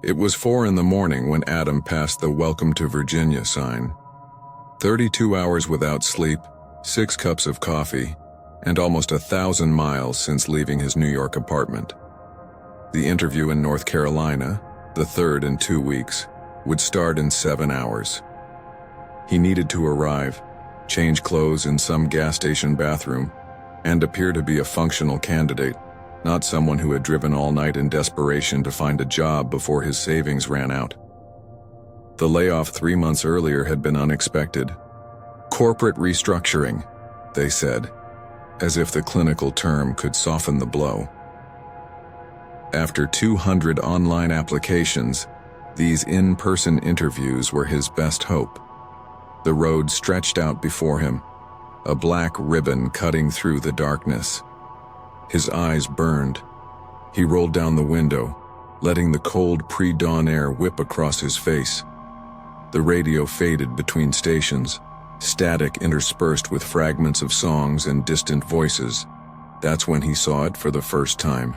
It was 4 in the morning when Adam passed the "Welcome to Virginia" sign. 32 hours without sleep, 6 cups of coffee, and almost 1,000 miles since leaving his New York apartment. The interview in North Carolina, the third in 2 weeks, would start in 7 hours. He needed to arrive, change clothes in some gas station bathroom, and appear to be a functional candidate, not someone who had driven all night in desperation to find a job before his savings ran out. The layoff 3 months earlier had been unexpected. Corporate restructuring, they said, as if the clinical term could soften the blow. After 200 online applications, these in-person interviews were his best hope. The road stretched out before him, a black ribbon cutting through the darkness. His eyes burned. He rolled down the window, letting the cold pre-dawn air whip across his face. The radio faded between stations, static interspersed with fragments of songs and distant voices. That's when he saw it for the first time.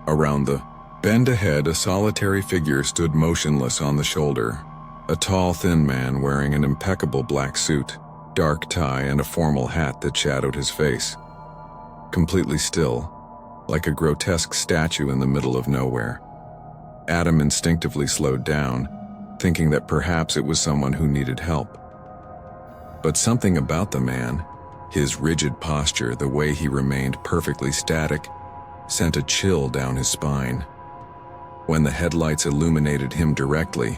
Around the bend ahead, a solitary figure stood motionless on the shoulder. A tall, thin man wearing an impeccable black suit, dark tie, and a formal hat that shadowed his face. Completely still, like a grotesque statue in the middle of nowhere. Adam instinctively slowed down, thinking that perhaps it was someone who needed help. But something about the man, his rigid posture, the way he remained perfectly static, sent a chill down his spine. When the headlights illuminated him directly,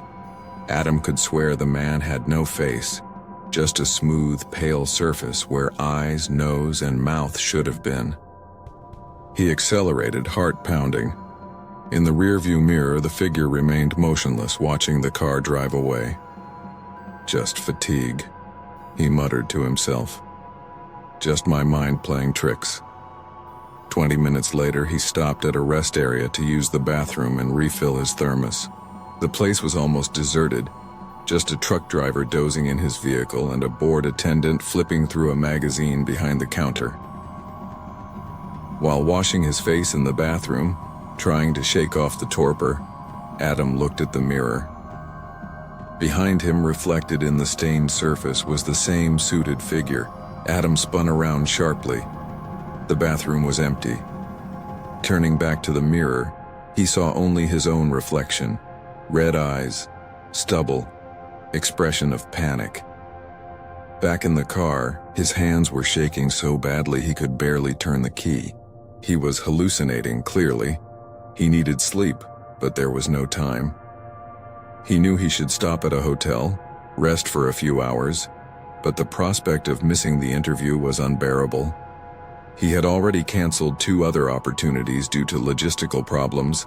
Adam could swear the man had no face, just a smooth, pale surface where eyes, nose, and mouth should have been. He accelerated, heart pounding. In the rearview mirror, the figure remained motionless, watching the car drive away. "Just fatigue," he muttered to himself. "Just my mind playing tricks." 20 minutes later, he stopped at a rest area to use the bathroom and refill his thermos. The place was almost deserted, just a truck driver dozing in his vehicle and a bored attendant flipping through a magazine behind the counter. While washing his face in the bathroom, trying to shake off the torpor, Adam looked at the mirror. Behind him, reflected in the stained surface, was the same suited figure. Adam spun around sharply. The bathroom was empty. Turning back to the mirror, he saw only his own reflection. Red eyes, stubble, expression of panic. Back in the car, his hands were shaking so badly he could barely turn the key. He was hallucinating, clearly. He needed sleep, but there was no time. He knew he should stop at a hotel, rest for a few hours, but the prospect of missing the interview was unbearable. He had already canceled 2 other opportunities due to logistical problems.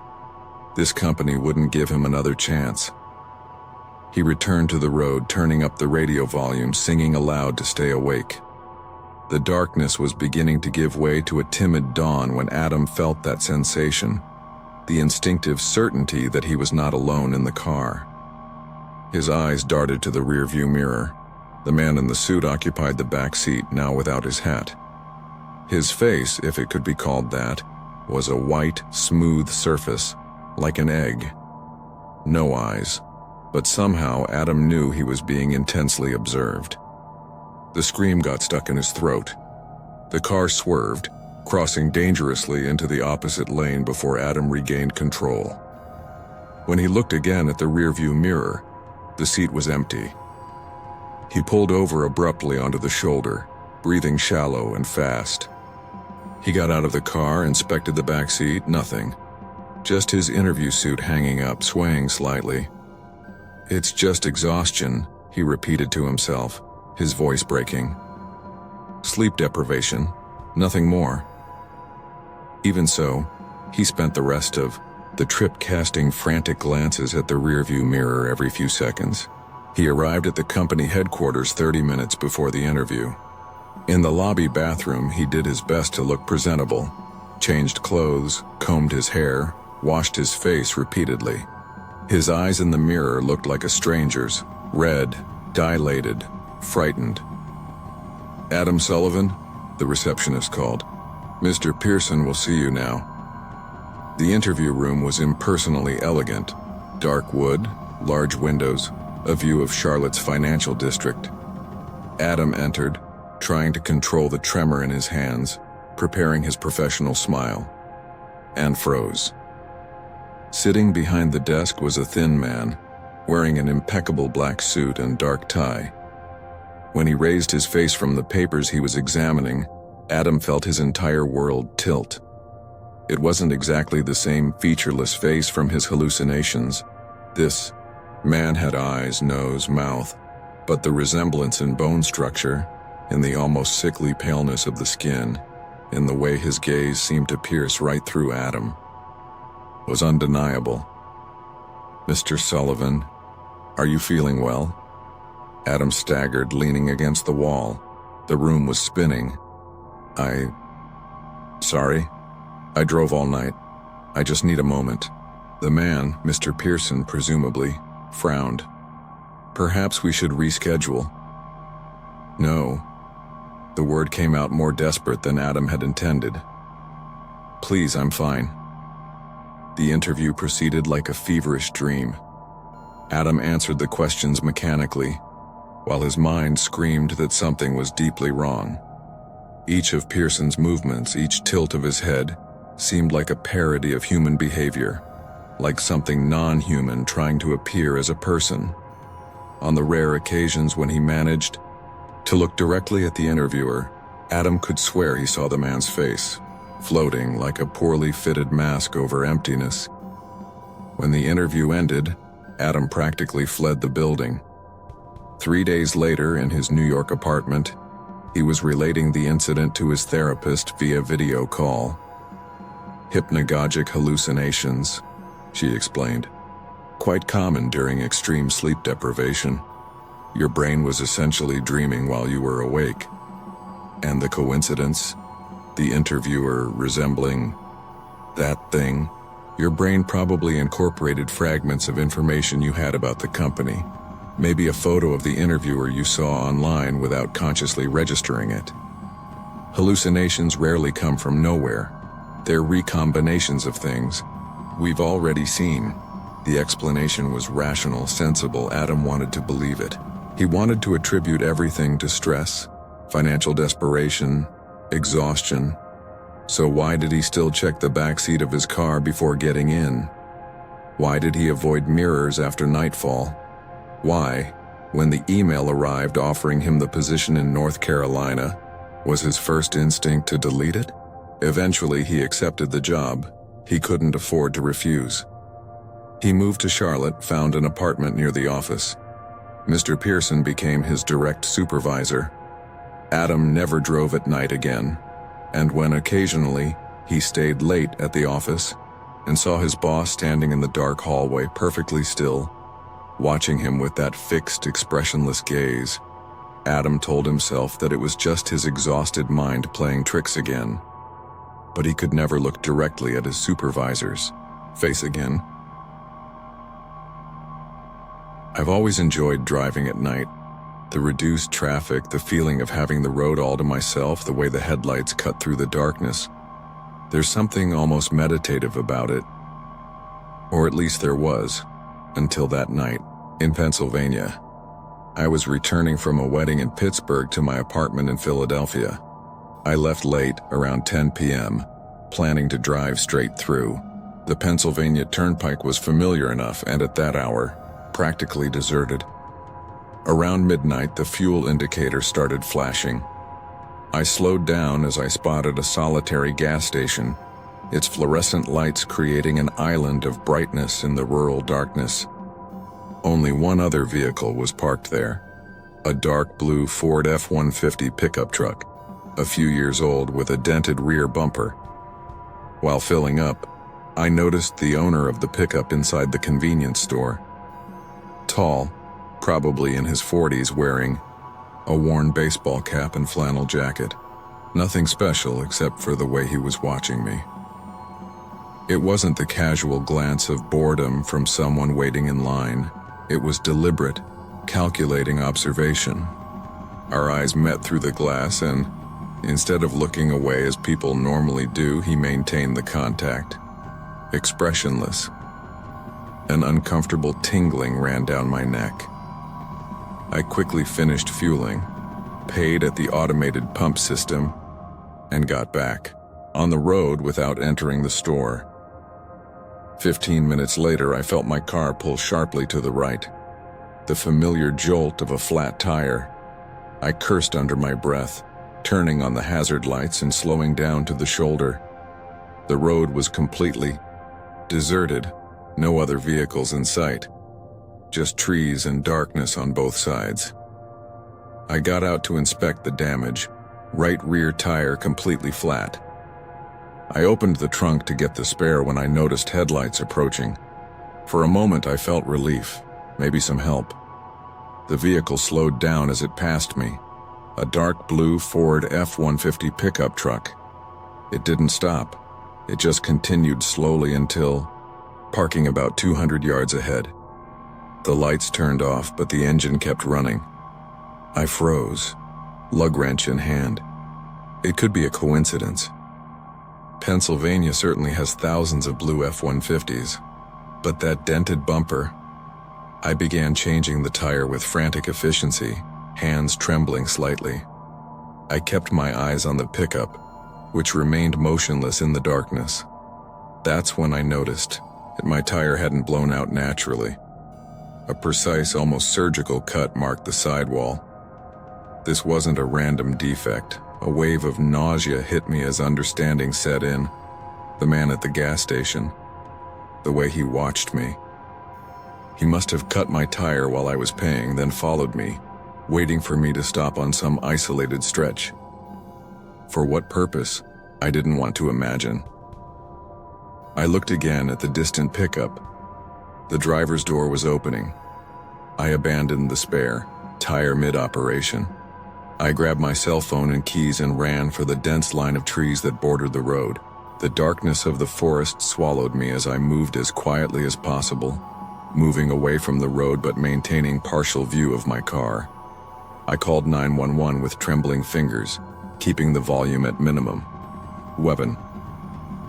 This company wouldn't give him another chance. He returned to the road, turning up the radio volume, singing aloud to stay awake. The darkness was beginning to give way to a timid dawn when Adam felt that sensation, the instinctive certainty that he was not alone in the car. His eyes darted to the rearview mirror. The man in the suit occupied the back seat, now without his hat. His face, if it could be called that, was a white, smooth surface, like an egg. No eyes, but somehow Adam knew he was being intensely observed. The scream got stuck in his throat. The car swerved, crossing dangerously into the opposite lane before Adam regained control. When he looked again at the rearview mirror, the seat was empty. He pulled over abruptly onto the shoulder, breathing shallow and fast. He got out of the car, inspected the back seat, nothing. Just his interview suit hanging up, swaying slightly. "It's just exhaustion," he repeated to himself, his voice breaking. "Sleep deprivation, nothing more." Even so, he spent the rest of the trip casting frantic glances at the rearview mirror every few seconds. He arrived at the company headquarters 30 minutes before the interview. In the lobby bathroom, he did his best to look presentable, changed clothes, combed his hair, washed his face repeatedly. His eyes in the mirror looked like a stranger's, red, dilated, frightened. "Adam Sullivan?" the receptionist called. "Mr. Pearson will see you now." The interview room was impersonally elegant. Dark wood, large windows, a view of Charlotte's financial district. Adam entered, trying to control the tremor in his hands, preparing his professional smile, and froze. Sitting behind the desk was a thin man, wearing an impeccable black suit and dark tie. When he raised his face from the papers he was examining, Adam felt his entire world tilt. It wasn't exactly the same featureless face from his hallucinations. This man had eyes, nose, mouth, but the resemblance in bone structure, in the almost sickly paleness of the skin, in the way his gaze seemed to pierce right through Adam, was undeniable. "Mr. Sullivan, are you feeling well?" Adam staggered, leaning against the wall. The room was spinning. Sorry. I drove all night. I just need a moment." The man, Mr. Pearson presumably, frowned. "Perhaps we should reschedule." "No." The word came out more desperate than Adam had intended. "Please, I'm fine." The interview proceeded like a feverish dream. Adam answered the questions mechanically, while his mind screamed that something was deeply wrong. Each of Pearson's movements, each tilt of his head, seemed like a parody of human behavior, like something non-human trying to appear as a person. On the rare occasions when he managed to look directly at the interviewer, Adam could swear he saw the man's face, floating like a poorly fitted mask over emptiness. When the interview ended, Adam practically fled the building. 3 days later, in his New York apartment, he was relating the incident to his therapist via video call. "Hypnagogic hallucinations," she explained. "Quite common during extreme sleep deprivation. Your brain was essentially dreaming while you were awake. And the coincidence? The interviewer resembling that thing? Your brain probably incorporated fragments of information you had about the company. Maybe a photo of the interviewer you saw online without consciously registering it. Hallucinations rarely come from nowhere. They're recombinations of things we've already seen." The explanation was rational, sensible. Adam wanted to believe it. He wanted to attribute everything to stress, financial desperation, exhaustion. So why did he still check the back seat of his car before getting in? Why did he avoid mirrors after nightfall? Why, when the email arrived offering him the position in North Carolina, was his first instinct to delete it? Eventually, he accepted the job. He couldn't afford to refuse. He moved to Charlotte, found an apartment near the office. Mr. Pearson became his direct supervisor. Adam never drove at night again, and when occasionally he stayed late at the office and saw his boss standing in the dark hallway perfectly still, watching him with that fixed, expressionless gaze, Adam told himself that it was just his exhausted mind playing tricks again. But he could never look directly at his supervisor's face again. I've always enjoyed driving at night. The reduced traffic, the feeling of having the road all to myself, the way the headlights cut through the darkness. There's something almost meditative about it. Or at least there was, until that night, in Pennsylvania. I was returning from a wedding in Pittsburgh to my apartment in Philadelphia. I left late, around 10 p.m., planning to drive straight through. The Pennsylvania Turnpike was familiar enough, and at that hour, practically deserted. Around midnight, the fuel indicator started flashing. I slowed down as I spotted a solitary gas station, its fluorescent lights creating an island of brightness in the rural darkness. Only one other vehicle was parked there, a dark blue Ford F-150 pickup truck, a few years old with a dented rear bumper. While filling up, I noticed the owner of the pickup inside the convenience store. Tall, probably in his 40s, wearing a worn baseball cap and flannel jacket. Nothing special except for the way he was watching me. It wasn't the casual glance of boredom from someone waiting in line. It was deliberate, calculating observation. Our eyes met through the glass, and instead of looking away as people normally do, he maintained the contact. expressionless. An uncomfortable tingling ran down my neck. I quickly finished fueling, paid at the automated pump system, and got back on the road without entering the store. 15 minutes later, I felt my car pull sharply to the right. The familiar jolt of a flat tire. I cursed under my breath, turning on the hazard lights and slowing down to the shoulder. The road was completely deserted, no other vehicles in sight, just trees and darkness on both sides. I got out to inspect the damage, right rear tire completely flat. I opened the trunk to get the spare when I noticed headlights approaching. For a moment I felt relief, maybe some help. The vehicle slowed down as it passed me, a dark blue Ford F-150 pickup truck. It didn't stop. It just continued slowly until, parking about 200 yards ahead. The lights turned off, but the engine kept running. I froze, lug wrench in hand. It could be a coincidence. Pennsylvania certainly has thousands of blue F-150s, but that dented bumper. I began changing the tire with frantic efficiency, hands trembling slightly. I kept my eyes on the pickup, which remained motionless in the darkness. That's when I noticed that my tire hadn't blown out naturally. A precise, almost surgical cut marked the sidewall. This wasn't a random defect. A wave of nausea hit me as understanding set in. The man at the gas station. The way he watched me. He must have cut my tire while I was paying, then followed me, waiting for me to stop on some isolated stretch. For what purpose? I didn't want to imagine. I looked again at the distant pickup. The driver's door was opening. I abandoned the spare, tire mid-operation. I grabbed my cell phone and keys and ran for the dense line of trees that bordered the road. The darkness of the forest swallowed me as I moved as quietly as possible, moving away from the road but maintaining partial view of my car. I called 911 with trembling fingers, keeping the volume at minimum. "Weapon.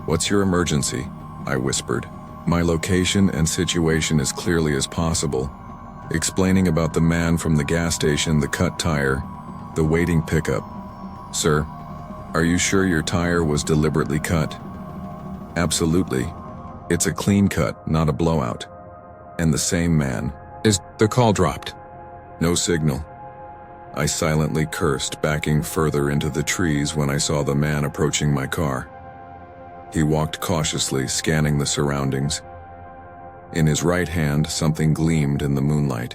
What's your emergency?" I whispered. My location and situation as clearly as possible, explaining about the man from the gas station, the cut tire, the waiting pickup. "Sir, are you sure your tire was deliberately cut?" "Absolutely. It's a clean cut, not a blowout." "And the same man." The call dropped. No signal. I silently cursed, backing further into the trees when I saw the man approaching my car. He walked cautiously, scanning the surroundings. In his right hand, something gleamed in the moonlight.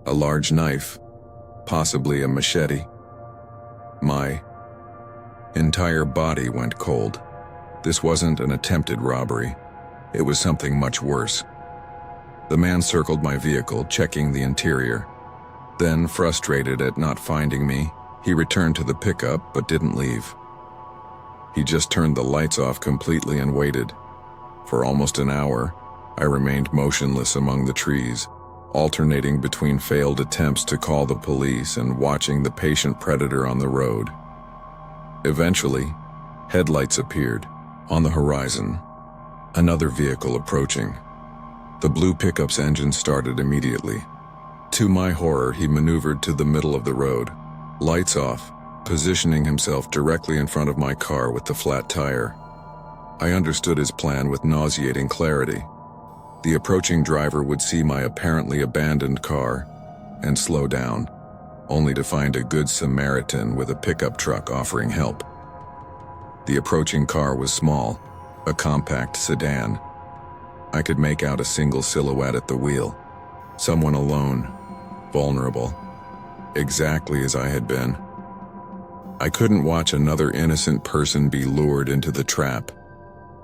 A large knife, possibly a machete. My entire body went cold. This wasn't an attempted robbery. It was something much worse. The man circled my vehicle, checking the interior. Then, frustrated at not finding me, he returned to the pickup but didn't leave. He just turned the lights off completely and waited. For almost an hour, I remained motionless among the trees, alternating between failed attempts to call the police and watching the patient predator on the road. Eventually, headlights appeared on the horizon. Another vehicle approaching. The blue pickup's engine started immediately. To my horror, he maneuvered to the middle of the road, lights off, positioning himself directly in front of my car with the flat tire. I understood his plan with nauseating clarity. The approaching driver would see my apparently abandoned car and slow down, only to find a good Samaritan with a pickup truck offering help. The approaching car was small, a compact sedan. I could make out a single silhouette at the wheel. Someone alone, vulnerable, exactly as I had been. I couldn't watch another innocent person be lured into the trap.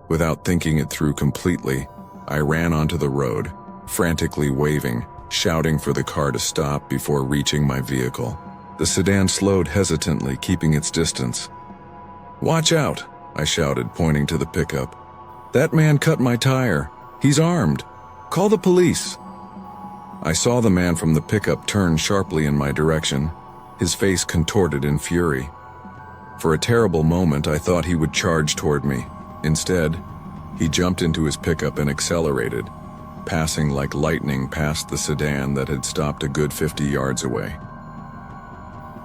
Without thinking it through completely, I ran onto the road, frantically waving, shouting for the car to stop before reaching my vehicle. The sedan slowed hesitantly, keeping its distance. "Watch out," I shouted, pointing to the pickup. "That man cut my tire. He's armed. Call the police." I saw the man from the pickup turn sharply in my direction, his face contorted in fury. For a terrible moment, I thought he would charge toward me. Instead, He jumped into his pickup and accelerated, passing like lightning past the sedan that had stopped a good 50 yards away.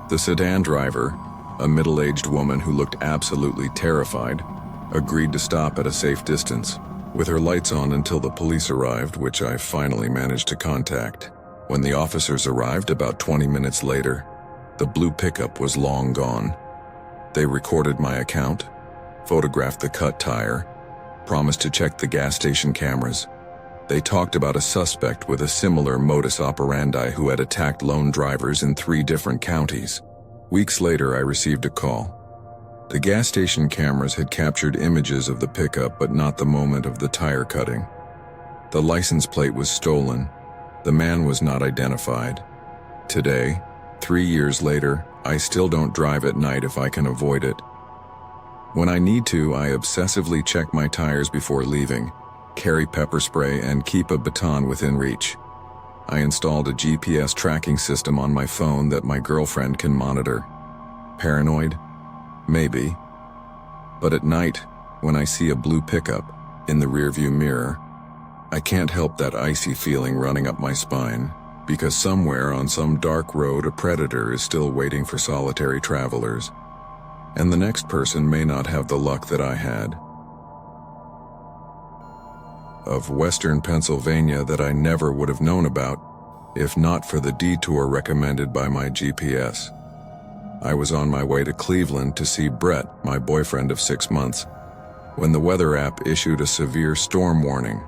The sedan driver, a middle-aged woman who looked absolutely terrified, agreed to stop at a safe distance, with her lights on until the police arrived, which I finally managed to contact. When the officers arrived about 20 minutes later, the blue pickup was long gone. They recorded my account, photographed the cut tire, promised to check the gas station cameras. They talked about a suspect with a similar modus operandi who had attacked lone drivers in 3 different counties. Weeks later, I received a call. The gas station cameras had captured images of the pickup, but not the moment of the tire cutting. The license plate was stolen. The man was not identified. Today, 3 years later, I still don't drive at night if I can avoid it. When I need to, I obsessively check my tires before leaving, carry pepper spray, and keep a baton within reach. I installed a GPS tracking system on my phone that my girlfriend can monitor. Paranoid? Maybe. But at night, when I see a blue pickup in the rearview mirror, I can't help that icy feeling running up my spine, because somewhere on some dark road a predator is still waiting for solitary travelers. And the next person may not have the luck that I had. Of Western Pennsylvania that I never would have known about, if not for the detour recommended by my GPS. I was on my way to Cleveland to see Brett, my boyfriend of 6 months, when the weather app issued a severe storm warning.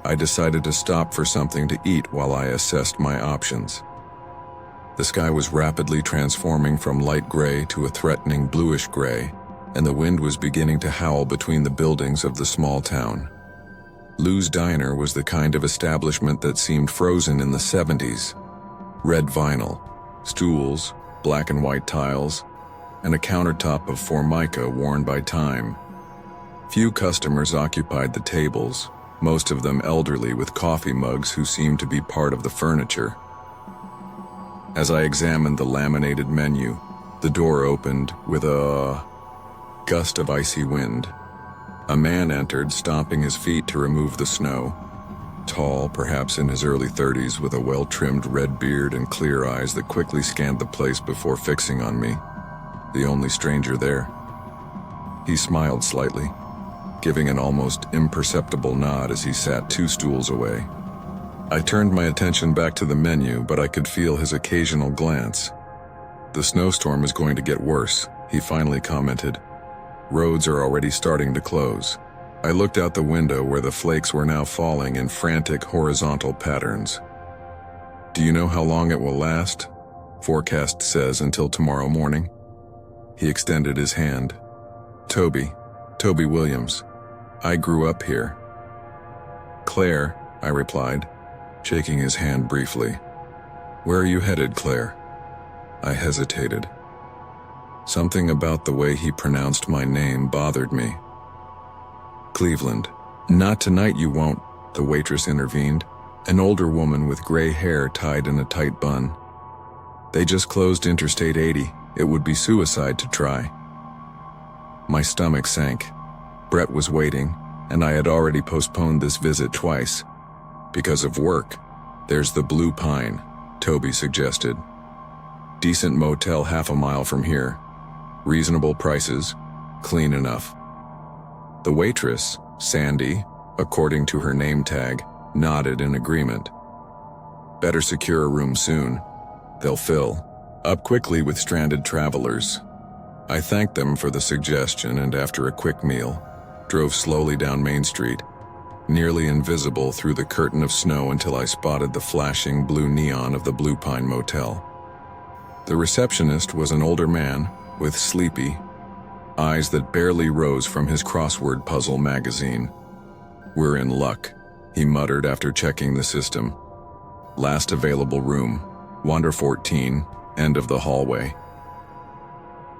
I decided to stop for something to eat while I assessed my options. The sky was rapidly transforming from light gray to a threatening bluish gray, and the wind was beginning to howl between the buildings of the small town. Lou's Diner was the kind of establishment that seemed frozen in the 70s. Red vinyl, stools, black and white tiles, and a countertop of formica worn by time. Few customers occupied the tables, most of them elderly with coffee mugs who seemed to be part of the furniture. As I examined the laminated menu, the door opened with a gust of icy wind. A man entered, stomping his feet to remove the snow. Tall, perhaps in his early 30s, with a well-trimmed red beard and clear eyes that quickly scanned the place before fixing on me, the only stranger there. He smiled slightly, giving an almost imperceptible nod as he sat 2 stools away. I turned my attention back to the menu, but I could feel his occasional glance. "The snowstorm is going to get worse," he finally commented. "Roads are already starting to close." I looked out the window where the flakes were now falling in frantic horizontal patterns. "Do you know how long it will last?" "Forecast says until tomorrow morning." He extended his hand. Toby Williams. I grew up here." "Claire," I replied, shaking his hand briefly. "Where are you headed, Claire?" I hesitated. Something about the way he pronounced my name bothered me. "Cleveland." "Not tonight, you won't," the waitress intervened, an older woman with gray hair tied in a tight bun. "They just closed Interstate 80. It would be suicide to try." My stomach sank. Brett was waiting, and I had already postponed this visit twice. "Because of work. There's the Blue Pine," Toby suggested. "Decent motel half a mile from here. Reasonable prices, clean enough." The waitress, Sandy, according to her name tag, nodded in agreement. "Better secure a room soon. They'll fill up quickly with stranded travelers." I thanked them for the suggestion, and after a quick meal, drove slowly down Main Street, nearly invisible through the curtain of snow until I spotted the flashing blue neon of the Blue Pine Motel. The receptionist was an older man with sleepy eyes that barely rose from his crossword puzzle magazine. "We're in luck," he muttered after checking the system. "Last available room, Wander 14, end of the hallway."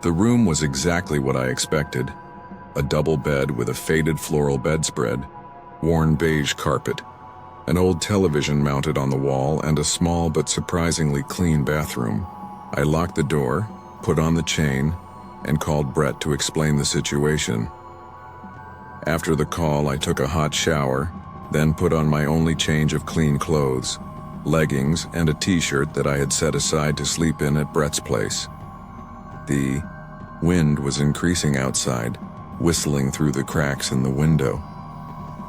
The room was exactly what I expected. A double bed with a faded floral bedspread, worn beige carpet, an old television mounted on the wall, and a small but surprisingly clean bathroom. I locked the door, put on the chain, and called Brett to explain the situation. After the call, I took a hot shower, then put on my only change of clean clothes, leggings and a t-shirt that I had set aside to sleep in at Brett's place. The wind was increasing outside, whistling through the cracks in the window.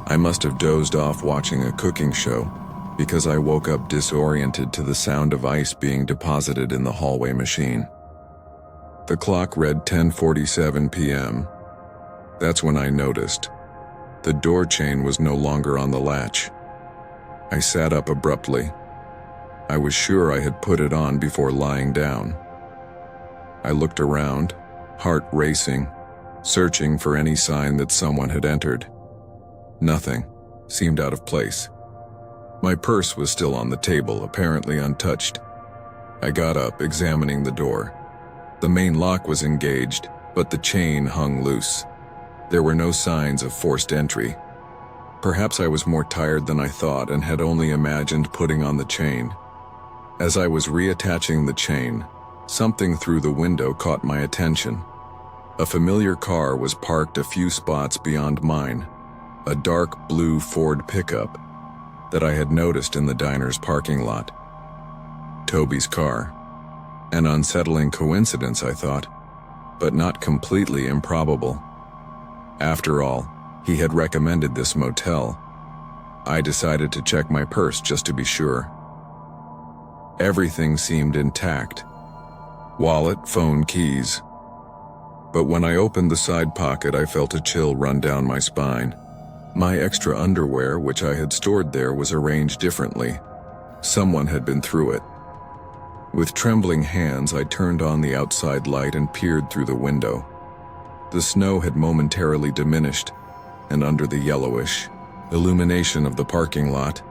I must have dozed off watching a cooking show, because I woke up disoriented to the sound of ice being deposited in the hallway machine. The clock read 10:47 p.m. That's when I noticed. The door chain was no longer on the latch. I sat up abruptly. I was sure I had put it on before lying down. I looked around, heart racing, searching for any sign that someone had entered. Nothing seemed out of place. My purse was still on the table, apparently untouched. I got up, examining the door. The main lock was engaged, but the chain hung loose. There were no signs of forced entry. Perhaps I was more tired than I thought and had only imagined putting on the chain. As I was reattaching the chain, something through the window caught my attention. A familiar car was parked a few spots beyond mine, a dark blue Ford pickup that I had noticed in the diner's parking lot. Toby's car. An unsettling coincidence, I thought, but not completely improbable. After all, he had recommended this motel. I decided to check my purse just to be sure. Everything seemed intact. Wallet, phone, keys. But when I opened the side pocket, I felt a chill run down my spine. My extra underwear, which I had stored there, was arranged differently. Someone had been through it. With trembling hands, I turned on the outside light and peered through the window. The snow had momentarily diminished, and under the yellowish illumination of the parking lot,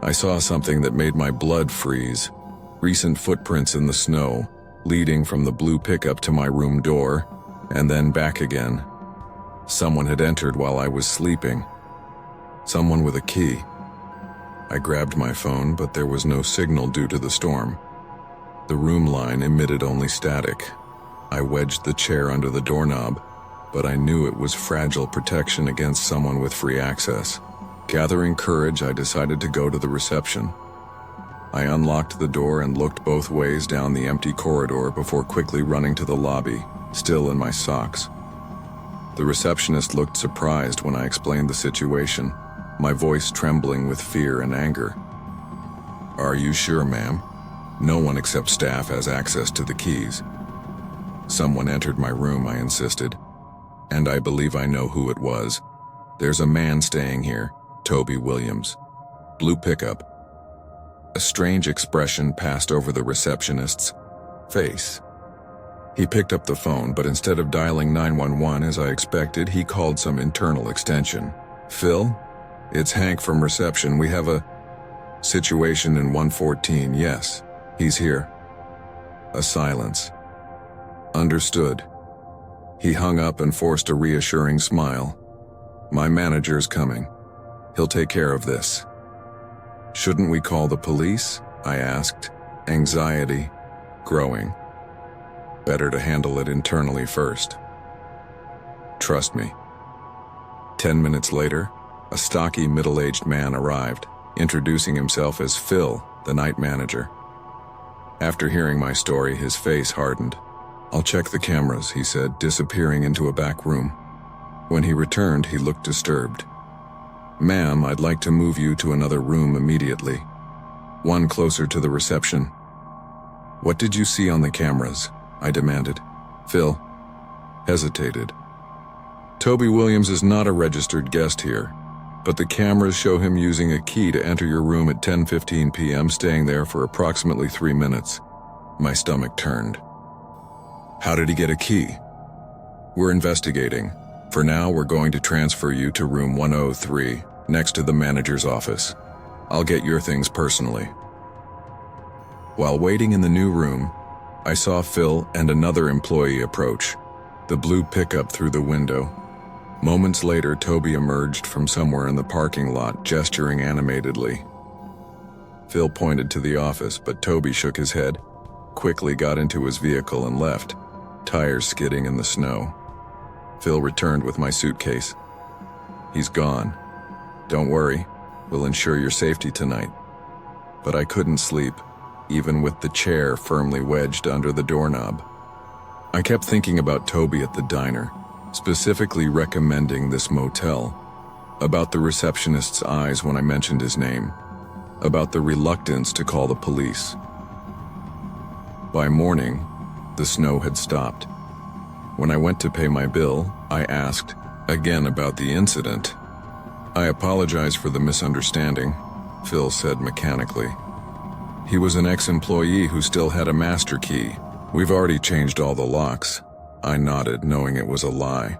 I saw something that made my blood freeze. Recent footprints in the snow, leading from the blue pickup to my room door, and then back again. Someone had entered while I was sleeping. Someone with a key. I grabbed my phone, but there was no signal due to the storm. The room line emitted only static. I wedged the chair under the doorknob, but I knew it was fragile protection against someone with free access. Gathering courage, I decided to go to the reception. I unlocked the door and looked both ways down the empty corridor before quickly running to the lobby, still in my socks. The receptionist looked surprised when I explained the situation, my voice trembling with fear and anger. "Are you sure, ma'am? No one except staff has access to the keys." "Someone entered my room," I insisted. "And I believe I know who it was. There's a man staying here, Toby Williams. Blue pickup." A strange expression passed over the receptionist's face. He picked up the phone, but instead of dialing 911 as I expected, he called some internal extension. "Phil? It's Hank from reception. We have a situation in 114. Yes, he's here." A silence. "Understood." He hung up and forced a reassuring smile. "My manager's coming. He'll take care of this." "Shouldn't we call the police?" I asked, anxiety growing. "Better to handle it internally first. Trust me." 10 minutes later, a stocky middle-aged man arrived, introducing himself as Phil, the night manager. After hearing my story, his face hardened. "I'll check the cameras," he said, disappearing into a back room. When he returned, he looked disturbed. "Ma'am, I'd like to move you to another room immediately. One closer to the reception." "What did you see on the cameras?" I demanded. Phil hesitated. "Toby Williams is not a registered guest here, but the cameras show him using a key to enter your room at 10:15 p.m., staying there for approximately 3 minutes. My stomach turned. "How did he get a key?" "We're investigating. For now, we're going to transfer you to room 103, next to the manager's office. I'll get your things personally." While waiting in the new room, I saw Phil and another employee approach, the blue pickup through the window. Moments later, Toby emerged from somewhere in the parking lot, gesturing animatedly. Phil pointed to the office, but Toby shook his head, quickly got into his vehicle and left, tires skidding in the snow. Phil returned with my suitcase. He's gone. Don't worry, we'll ensure your safety tonight. But I couldn't sleep, even with the chair firmly wedged under the doorknob. I kept thinking about Toby at the diner, specifically recommending this motel, about the receptionist's eyes when I mentioned his name, about the reluctance to call the police. By morning, the snow had stopped. When I went to pay my bill, I asked, again about the incident. I apologize for the misunderstanding, Phil said mechanically. He was an ex-employee who still had a master key. We've already changed all the locks. I nodded, knowing it was a lie.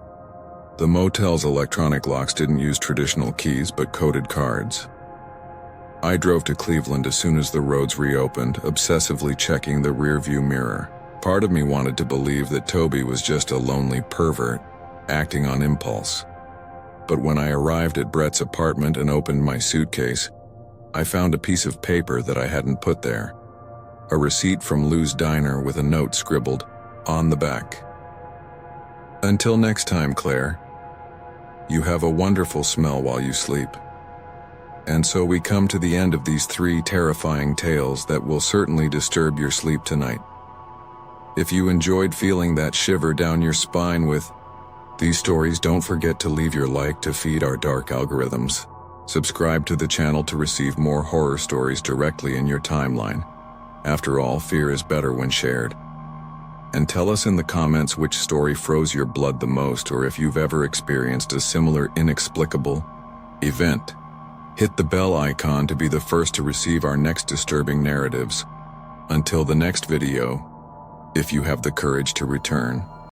The motel's electronic locks didn't use traditional keys but coded cards. I drove to Cleveland as soon as the roads reopened, obsessively checking the rearview mirror. Part of me wanted to believe that Toby was just a lonely pervert, acting on impulse. But when I arrived at Brett's apartment and opened my suitcase, I found a piece of paper that I hadn't put there. A receipt from Lou's diner with a note scribbled on the back. Until next time, Claire. You have a wonderful smell while you sleep. And so we come to the end of these 3 terrifying tales that will certainly disturb your sleep tonight. If you enjoyed feeling that shiver down your spine with these stories, don't forget to leave your like to feed our dark algorithms. Subscribe to the channel to receive more horror stories directly in your timeline. After all, fear is better when shared. And tell us in the comments which story froze your blood the most, or if you've ever experienced a similar inexplicable event. Hit the bell icon to be the first to receive our next disturbing narratives. Until the next video, if you have the courage to return.